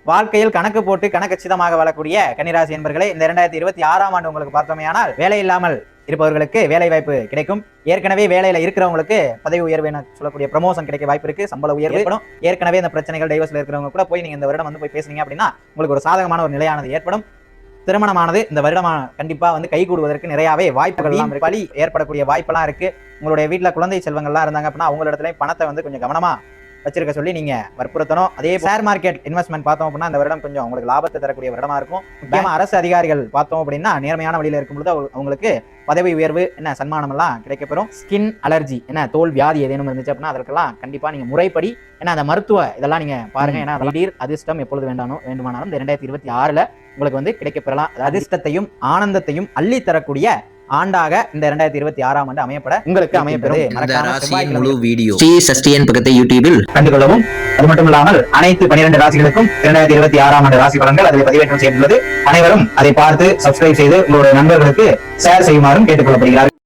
வாழ்க்கையில் கணக்கு போட்டு கணக்கச்சிதமாக வாழக்கூடிய கன்னிராசி என்பர்களே, இந்த 2026ஆம் ஆண்டு உங்களுக்கு பார்த்தோமேயானால் வேலை இல்லாமல் இருப்பவர்களுக்கு வேலை வாய்ப்பு கிடைக்கும். ஏற்கனவே வேலையில இருக்கிறவங்களுக்கு பதவி உயர்வு என சொல்லக்கூடிய ப்ரமோஷன் கிடைக்க வாய்ப்பு இருக்கு. சம்பள உயர்வு ஏற்படும். ஏற்கனவே இந்த பிரச்சனைகள் டைவர்ஸ்ல இருக்கிறவங்க கூட போய் நீங்க இந்த வருடம் போய் பேசுனீங்க அப்படின்னா உங்களுக்கு ஒரு சாதகமான ஒரு நிலையானது ஏற்படும். திருமணமானது இந்த வருடம் கண்டிப்பா கைகூடுவதற்கு நிறையவே வாய்ப்புகள் வழி ஏற்படக்கூடிய வாய்ப்பெல்லாம் இருக்கு. உங்களுடைய வீட்டுல குழந்தை செல்வங்கள்லாம் இருந்தாங்க அப்படின்னா அவங்களிடத்துல பணத்தை கொஞ்சம் கவனமா வச்சிருக்க சொல்லி நீங்க வற்புறுத்தணும். அதே ஷேர் மார்க்கெட் இன்வெஸ்ட்மெண்ட் பார்த்தோம் அப்படின்னா இந்த வருடம் கொஞ்சம் உங்களுக்கு லாபத்தை தரக்கூடிய வருடமா இருக்கும். முக்கியமா அரசு அதிகாரிகள் பார்த்தோம் அப்படின்னா நேர்மையான வழியில இருக்கும்போது அவங்களுக்கு பதவி உயர்வு சன்மானம் எல்லாம் கிடைக்கப்பெறும். ஸ்கின் அலர்ஜி தோல் வியாதி ஏதேனும் இருந்துச்சு அப்படின்னா அதற்கெல்லாம் கண்டிப்பா நீங்க முறைப்படி அந்த மருத்துவ இதெல்லாம் நீங்க பாருங்க. ஏன்னா திடீர் அதிர்ஷ்டம் எப்பொழுது வேண்டுமானாலும் இந்த 2026ல உங்களுக்கு கிடைக்கப்பெறலாம். அதிர்ஷ்டத்தையும் ஆனந்தத்தையும் அள்ளி தரக்கூடிய ஆண்டாக இந்த 2026ஆம் ஆண்டு அமையப்பட உங்களுக்கு அமையப்பெறும். முழு வீடியோ ஸ்ரீ சஷ்டியன் பக்கத்தை யூடியூபில் கண்டுகொள்ளவும். அது மட்டும் இல்லாமல் அனைத்து 12 ராசிகளுக்கும் 2026ஆம் ஆண்டு ராசி பலன்கள் அதில் பதிவேற்றம் செய்துள்ளது. அனைவரும் அதை பார்த்து சப்ஸ்கிரைப் செய்து உங்களுடைய நண்பர்களுக்கு ஷேர் செய்யுமாறும் கேட்டுக்கொள்ளப்படுகிறார்கள்.